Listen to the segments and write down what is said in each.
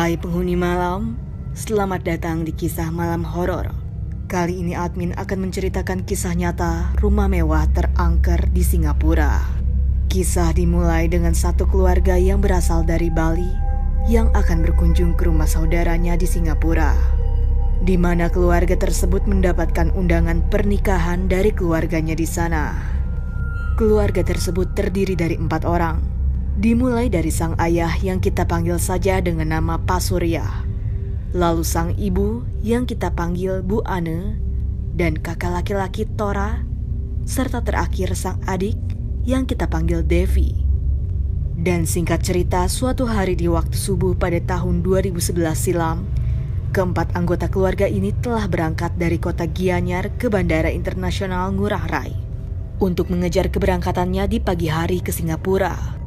Hai penghuni malam, selamat datang di kisah malam horor. Kali ini admin akan menceritakan kisah nyata rumah mewah terangker di Singapura. Kisah dimulai dengan satu keluarga yang berasal dari Bali yang akan berkunjung ke rumah saudaranya di Singapura, di mana keluarga tersebut mendapatkan undangan pernikahan dari keluarganya di sana. Keluarga tersebut terdiri dari 4 orang. Dimulai dari sang ayah yang kita panggil saja dengan nama Pak Surya, lalu sang ibu yang kita panggil Bu Ane, dan kakak laki-laki Tora, serta terakhir sang adik yang kita panggil Devi. Dan singkat cerita, suatu hari di waktu subuh pada tahun 2011 silam, keempat anggota keluarga ini telah berangkat dari kota Gianyar ke Bandara Internasional Ngurah Rai untuk mengejar keberangkatannya di pagi hari ke Singapura.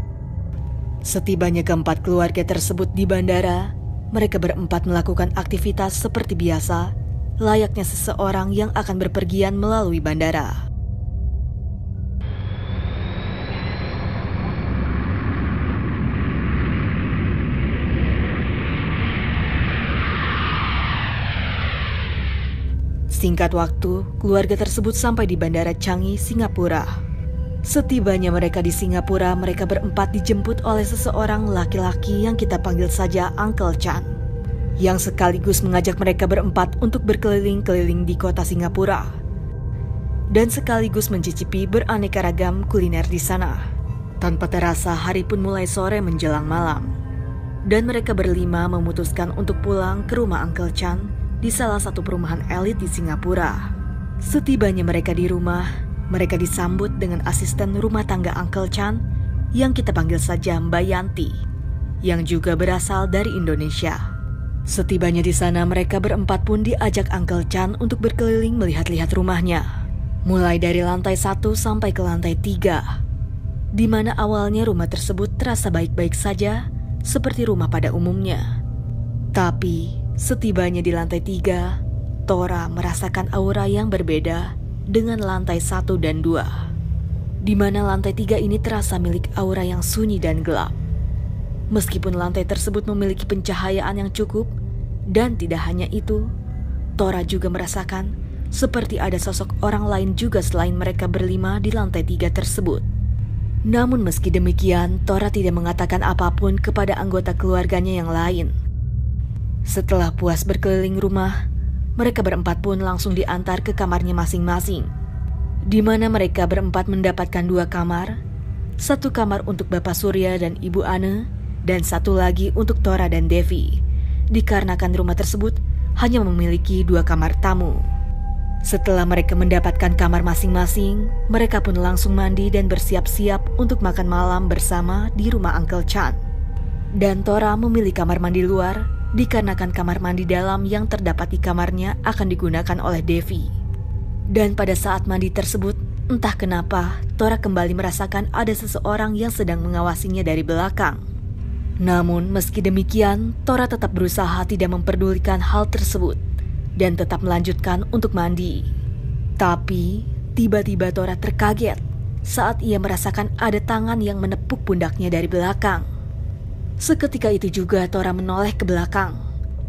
Setibanya keempat keluarga tersebut di bandara, mereka berempat melakukan aktivitas seperti biasa, layaknya seseorang yang akan berpergian melalui bandara. Singkat waktu, keluarga tersebut sampai di Bandara Changi, Singapura. Setibanya mereka di Singapura, mereka berempat dijemput oleh seseorang laki-laki yang kita panggil saja Uncle Chan, yang sekaligus mengajak mereka berempat untuk berkeliling-keliling di kota Singapura dan sekaligus mencicipi beraneka ragam kuliner di sana. Tanpa terasa, hari pun mulai sore menjelang malam, dan mereka berlima memutuskan untuk pulang ke rumah Uncle Chan di salah satu perumahan elit di Singapura. Setibanya mereka di rumah, mereka disambut dengan asisten rumah tangga Uncle Chan yang kita panggil saja Mbak Yanti, yang juga berasal dari Indonesia. Setibanya di sana, mereka berempat pun diajak Uncle Chan untuk berkeliling melihat-lihat rumahnya, mulai dari lantai 1 sampai ke lantai 3, di mana awalnya rumah tersebut terasa baik-baik saja seperti rumah pada umumnya. Tapi setibanya di lantai 3, Tora merasakan aura yang berbeda dengan lantai 1 dan 2, di mana lantai 3 ini terasa milik aura yang sunyi dan gelap. Meskipun lantai tersebut memiliki pencahayaan yang cukup, dan tidak hanya itu, Tora juga merasakan seperti ada sosok orang lain juga selain mereka berlima di lantai 3 tersebut. Namun meski demikian, Tora tidak mengatakan apapun kepada anggota keluarganya yang lain. Setelah puas berkeliling rumah, mereka berempat pun langsung diantar ke kamarnya masing-masing, di mana mereka berempat mendapatkan 2 kamar, 1 kamar untuk Bapak Surya dan Ibu Ane, dan 1 lagi untuk Tora dan Devi, dikarenakan rumah tersebut hanya memiliki 2 kamar tamu. Setelah mereka mendapatkan kamar masing-masing, mereka pun langsung mandi dan bersiap-siap untuk makan malam bersama di rumah Uncle Chan. Dan Tora memilih kamar mandi luar, dikarenakan kamar mandi dalam yang terdapat di kamarnya akan digunakan oleh Devi. Dan pada saat mandi tersebut, entah kenapa Tora kembali merasakan ada seseorang yang sedang mengawasinya dari belakang. Namun meski demikian, Tora tetap berusaha tidak memperdulikan hal tersebut dan tetap melanjutkan untuk mandi. Tapi tiba-tiba Tora terkaget saat ia merasakan ada tangan yang menepuk pundaknya dari belakang. Seketika itu juga Tora menoleh ke belakang.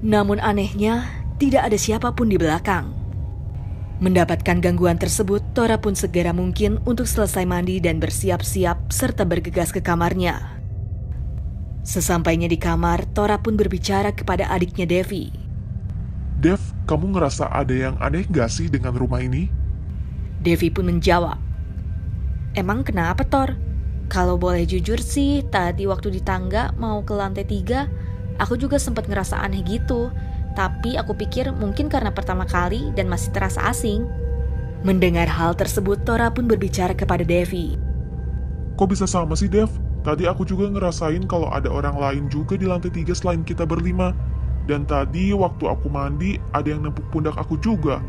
Namun anehnya, tidak ada siapapun di belakang. Mendapatkan gangguan tersebut, Tora pun segera mungkin untuk selesai mandi dan bersiap-siap serta bergegas ke kamarnya. Sesampainya di kamar, Tora pun berbicara kepada adiknya Devi. Dev, kamu ngerasa ada yang aneh gak sih dengan rumah ini? Devi pun menjawab, "Emang kenapa, Tor? Kalau boleh jujur sih, tadi waktu di tangga mau ke lantai 3, aku juga sempat ngerasa aneh gitu. Tapi aku pikir mungkin karena pertama kali dan masih terasa asing." Mendengar hal tersebut, Tora pun berbicara kepada Devi. Kok bisa sama sih, Dev? Tadi aku juga ngerasain kalau ada orang lain juga di lantai 3 selain kita berlima. Dan tadi waktu aku mandi, ada yang nempuk pundak aku juga.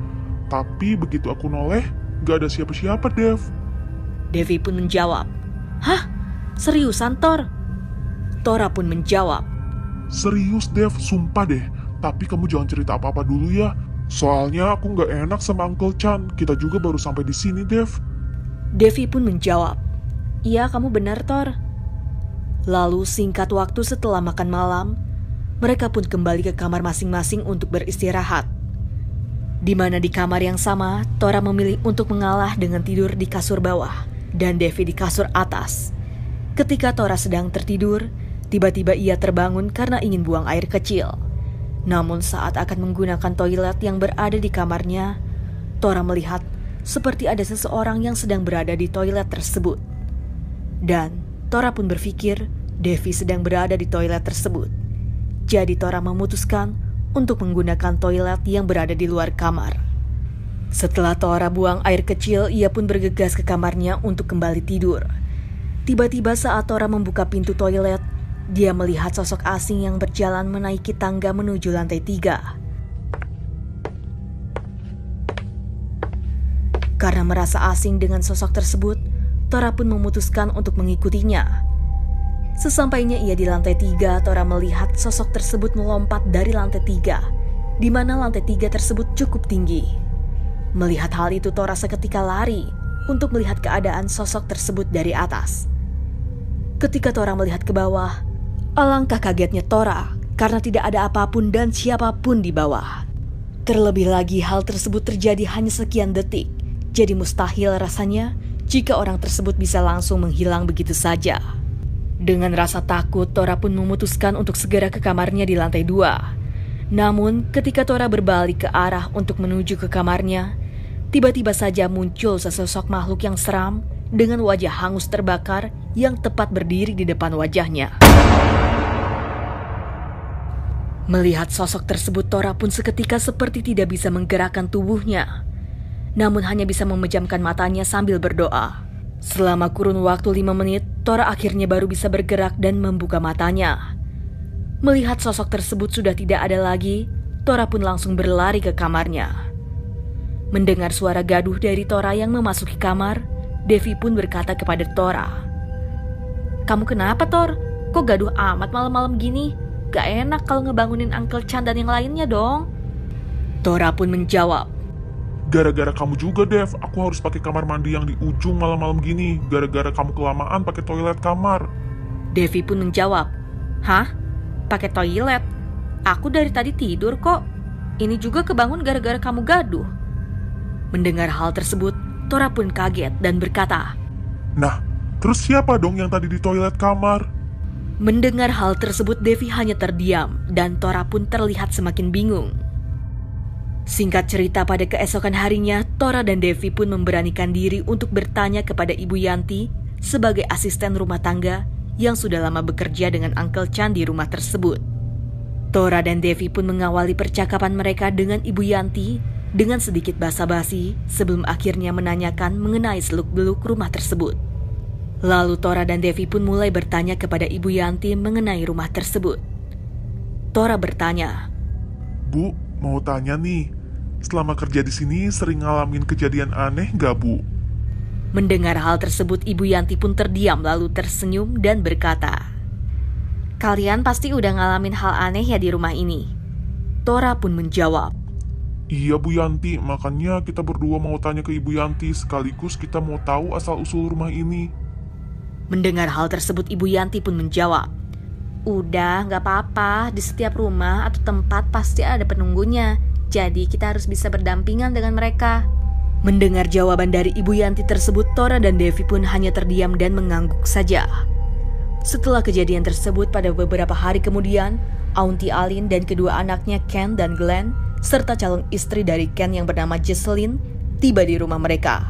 Tapi begitu aku noleh, gak ada siapa-siapa, Dev. Devi pun menjawab, "Hah? Seriusan, Tor?" Tora pun menjawab, Serius, Dev, sumpah deh. Tapi kamu jangan cerita apa-apa dulu ya. Soalnya aku gak enak sama Uncle Chan. Kita juga baru sampai di sini, Dev. Devi pun menjawab, "Iya, kamu benar, Tor." Lalu singkat waktu setelah makan malam, mereka pun kembali ke kamar masing-masing untuk beristirahat. Di mana di kamar yang sama, Tora memilih untuk mengalah dengan tidur di kasur bawah dan Devi di kasur atas. Ketika Tora sedang tertidur, tiba-tiba ia terbangun karena ingin buang air kecil. Namun saat akan menggunakan toilet yang berada di kamarnya, Tora melihat seperti ada seseorang yang sedang berada di toilet tersebut. Dan Tora pun berpikir Devi sedang berada di toilet tersebut. Jadi Tora memutuskan untuk menggunakan toilet yang berada di luar kamar. Setelah Tora buang air kecil, ia pun bergegas ke kamarnya untuk kembali tidur. Tiba-tiba saat Tora membuka pintu toilet, dia melihat sosok asing yang berjalan menaiki tangga menuju lantai 3. Karena merasa asing dengan sosok tersebut, Tora pun memutuskan untuk mengikutinya. Sesampainya ia di lantai 3, Tora melihat sosok tersebut melompat dari lantai 3, di mana lantai 3 tersebut cukup tinggi. Melihat hal itu, Tora seketika lari untuk melihat keadaan sosok tersebut dari atas. Ketika Tora melihat ke bawah, alangkah kagetnya Tora karena tidak ada apapun dan siapapun di bawah. Terlebih lagi hal tersebut terjadi hanya sekian detik, jadi mustahil rasanya jika orang tersebut bisa langsung menghilang begitu saja. Dengan rasa takut, Tora pun memutuskan untuk segera ke kamarnya di lantai 2. Namun, ketika Tora berbalik ke arah untuk menuju ke kamarnya, tiba-tiba saja muncul sesosok makhluk yang seram dengan wajah hangus terbakar yang tepat berdiri di depan wajahnya. Melihat sosok tersebut, Tora pun seketika seperti tidak bisa menggerakkan tubuhnya, namun hanya bisa memejamkan matanya sambil berdoa. Selama kurun waktu 5 menit, Tora akhirnya baru bisa bergerak dan membuka matanya. Melihat sosok tersebut sudah tidak ada lagi, Tora pun langsung berlari ke kamarnya. Mendengar suara gaduh dari Tora yang memasuki kamar, Devi pun berkata kepada Tora, "Kamu kenapa, Tor? Kok gaduh amat malam-malam gini? Gak enak kalau ngebangunin Uncle Chan dan yang lainnya dong." Tora pun menjawab, Gara-gara kamu juga, Dev. Aku harus pakai kamar mandi yang di ujung malam-malam gini. Gara-gara kamu kelamaan pakai toilet kamar. Devi pun menjawab, "Hah? Pakai toilet? Aku dari tadi tidur kok. Ini juga kebangun gara-gara kamu gaduh." Mendengar hal tersebut, Tora pun kaget dan berkata, Nah, terus siapa dong yang tadi di toilet kamar? Mendengar hal tersebut, Devi hanya terdiam dan Tora pun terlihat semakin bingung. Singkat cerita, pada keesokan harinya, Tora dan Devi pun memberanikan diri untuk bertanya kepada Ibu Yanti sebagai asisten rumah tangga yang sudah lama bekerja dengan Uncle Chan di rumah tersebut. Tora dan Devi pun mengawali percakapan mereka dengan Ibu Yanti dengan sedikit basa-basi sebelum akhirnya menanyakan mengenai seluk-beluk rumah tersebut. Lalu Tora dan Devi pun mulai bertanya kepada Ibu Yanti mengenai rumah tersebut. Tora bertanya, Bu, mau tanya nih. Selama kerja di sini sering ngalamin kejadian aneh gak, Bu? Mendengar hal tersebut, Ibu Yanti pun terdiam lalu tersenyum dan berkata, "Kalian pasti udah ngalamin hal aneh ya di rumah ini." Tora pun menjawab, Iya, Bu Yanti. Makanya kita berdua mau tanya ke Ibu Yanti. Sekaligus kita mau tahu asal-usul rumah ini. Mendengar hal tersebut, Ibu Yanti pun menjawab, "Udah, gak apa-apa. Di setiap rumah atau tempat pasti ada penunggunya. Jadi kita harus bisa berdampingan dengan mereka." Mendengar jawaban dari Ibu Yanti tersebut, Tora dan Devi pun hanya terdiam dan mengangguk saja. Setelah kejadian tersebut, pada beberapa hari kemudian, Aunty Alin dan kedua anaknya Ken dan Glenn, serta calon istri dari Ken yang bernama Jesselyn, tiba di rumah mereka.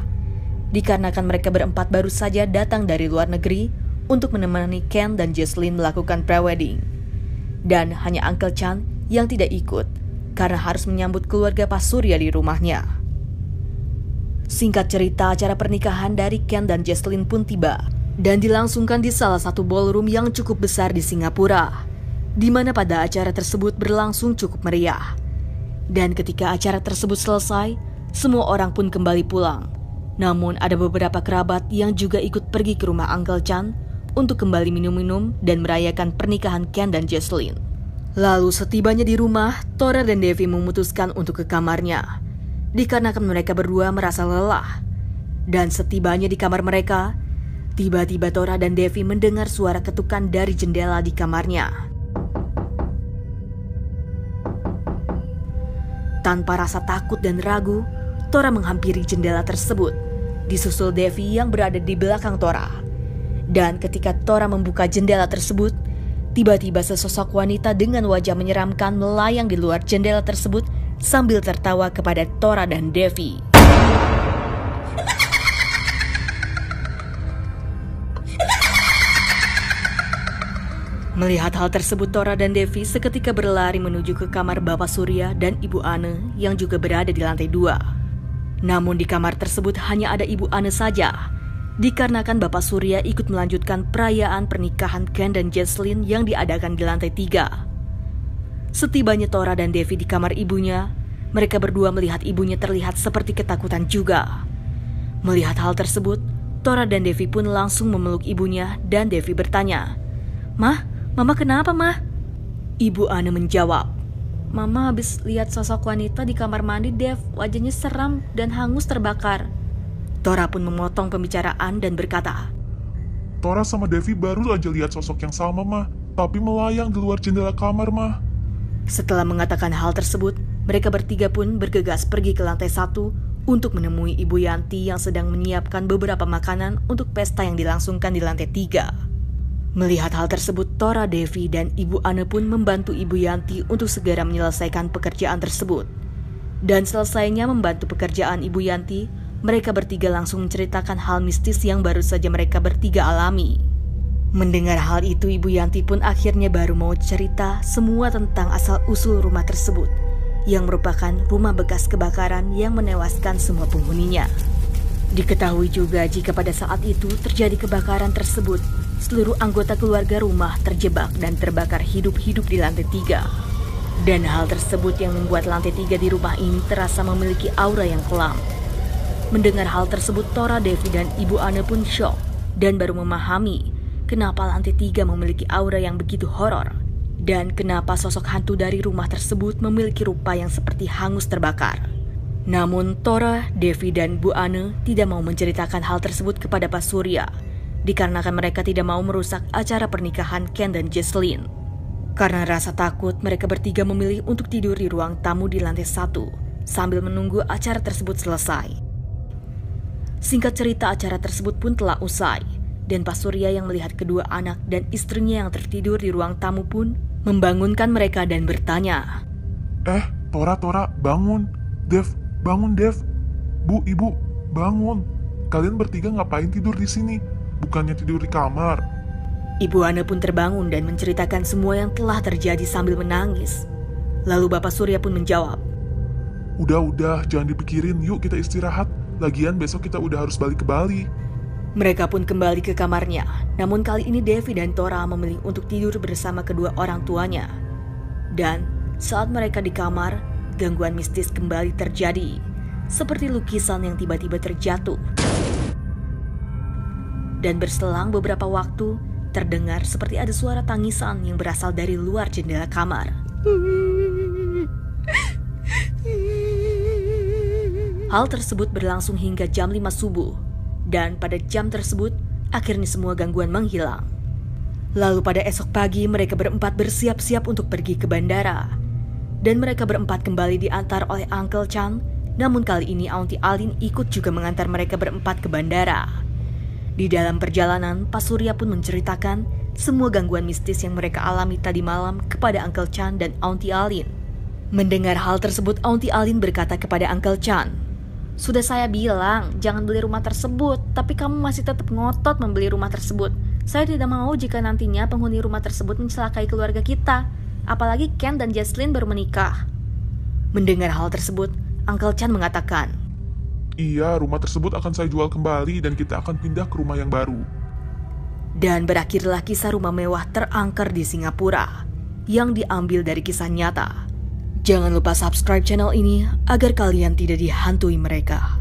Dikarenakan mereka berempat baru saja datang dari luar negeri untuk menemani Ken dan Jesselyn melakukan pre-wedding. Dan hanya Uncle Chan yang tidak ikut, karena harus menyambut keluarga Pak Surya di rumahnya. Singkat cerita, acara pernikahan dari Ken dan Jesselyn pun tiba dan dilangsungkan di salah satu ballroom yang cukup besar di Singapura, di mana pada acara tersebut berlangsung cukup meriah. Dan ketika acara tersebut selesai, semua orang pun kembali pulang. Namun ada beberapa kerabat yang juga ikut pergi ke rumah Uncle Chan untuk kembali minum-minum dan merayakan pernikahan Ken dan Jesselyn. Lalu setibanya di rumah, Tora dan Devi memutuskan untuk ke kamarnya, dikarenakan mereka berdua merasa lelah. Dan setibanya di kamar mereka, tiba-tiba Tora dan Devi mendengar suara ketukan dari jendela di kamarnya. Tanpa rasa takut dan ragu, Tora menghampiri jendela tersebut, disusul Devi yang berada di belakang Tora. Dan ketika Tora membuka jendela tersebut, tiba-tiba sesosok wanita dengan wajah menyeramkan melayang di luar jendela tersebut sambil tertawa kepada Tora dan Devi. Melihat hal tersebut, Tora dan Devi seketika berlari menuju ke kamar Bapak Surya dan Ibu Ane yang juga berada di lantai 2. Namun di kamar tersebut hanya ada Ibu Ane saja, dikarenakan Bapak Surya ikut melanjutkan perayaan pernikahan Ken dan Jesslyn yang diadakan di lantai 3. Setibanya Tora dan Devi di kamar ibunya, mereka berdua melihat ibunya terlihat seperti ketakutan juga. Melihat hal tersebut, Tora dan Devi pun langsung memeluk ibunya dan Devi bertanya, "Mah, Mama kenapa, Mah?" Ibu Ane menjawab, "Mama habis lihat sosok wanita di kamar mandi, Dev. Wajahnya seram dan hangus terbakar." Tora pun memotong pembicaraan dan berkata, Tora sama Devi baru aja lihat sosok yang sama, Mah. Tapi melayang di luar jendela kamar, Mah. Setelah mengatakan hal tersebut, mereka bertiga pun bergegas pergi ke lantai 1 untuk menemui Ibu Yanti yang sedang menyiapkan beberapa makanan untuk pesta yang dilangsungkan di lantai 3. Melihat hal tersebut, Tora, Devi, dan Ibu Ane pun membantu Ibu Yanti untuk segera menyelesaikan pekerjaan tersebut. Dan selesainya membantu pekerjaan Ibu Yanti, mereka bertiga langsung menceritakan hal mistis yang baru saja mereka bertiga alami. Mendengar hal itu, Ibu Yanti pun akhirnya baru mau cerita semua tentang asal-usul rumah tersebut, yang merupakan rumah bekas kebakaran yang menewaskan semua penghuninya. Diketahui juga jika pada saat itu terjadi kebakaran tersebut, seluruh anggota keluarga rumah terjebak dan terbakar hidup-hidup di lantai 3. Dan hal tersebut yang membuat lantai 3 di rumah ini terasa memiliki aura yang kelam. Mendengar hal tersebut, Tora, Devi, dan Ibu Ane pun syok dan baru memahami kenapa lantai 3 memiliki aura yang begitu horor dan kenapa sosok hantu dari rumah tersebut memiliki rupa yang seperti hangus terbakar. Namun Tora, Devi, dan Bu Ane tidak mau menceritakan hal tersebut kepada Pak Surya, dikarenakan mereka tidak mau merusak acara pernikahan Ken dan Jesslyn. Karena rasa takut, mereka bertiga memilih untuk tidur di ruang tamu di lantai 1 sambil menunggu acara tersebut selesai. Singkat cerita, acara tersebut pun telah usai, dan Pak Surya yang melihat kedua anak dan istrinya yang tertidur di ruang tamu pun membangunkan mereka dan bertanya, Tora, bangun. Dev, bangun, Dev. Bu, Ibu, bangun. Kalian bertiga ngapain tidur di sini? Bukannya tidur di kamar. Ibu Ane pun terbangun dan menceritakan semua yang telah terjadi sambil menangis. Lalu Bapak Surya pun menjawab, Udah, jangan dipikirin, yuk kita istirahat. Lagian besok kita udah harus balik ke Bali. Mereka pun kembali ke kamarnya. Namun kali ini Devi dan Tora memilih untuk tidur bersama kedua orang tuanya. Dan saat mereka di kamar, gangguan mistis kembali terjadi, seperti lukisan yang tiba-tiba terjatuh. Dan berselang beberapa waktu, terdengar seperti ada suara tangisan yang berasal dari luar jendela kamar. Hal tersebut berlangsung hingga jam 5 subuh, dan pada jam tersebut, akhirnya semua gangguan menghilang. Lalu pada esok pagi, mereka berempat bersiap-siap untuk pergi ke bandara. Dan mereka berempat kembali diantar oleh Uncle Chan, namun kali ini Auntie Alin ikut juga mengantar mereka berempat ke bandara. Di dalam perjalanan, Pak Surya pun menceritakan semua gangguan mistis yang mereka alami tadi malam kepada Uncle Chan dan Auntie Alin. Mendengar hal tersebut, Auntie Alin berkata kepada Uncle Chan, "Sudah saya bilang jangan beli rumah tersebut, tapi kamu masih tetap ngotot membeli rumah tersebut. Saya tidak mau jika nantinya penghuni rumah tersebut mencelakai keluarga kita. Apalagi Ken dan Jesslyn baru menikah." Mendengar hal tersebut, Uncle Chan mengatakan, Iya, rumah tersebut akan saya jual kembali dan kita akan pindah ke rumah yang baru. Dan berakhirlah kisah rumah mewah terangker di Singapura yang diambil dari kisah nyata. Jangan lupa subscribe channel ini agar kalian tidak dihantui mereka.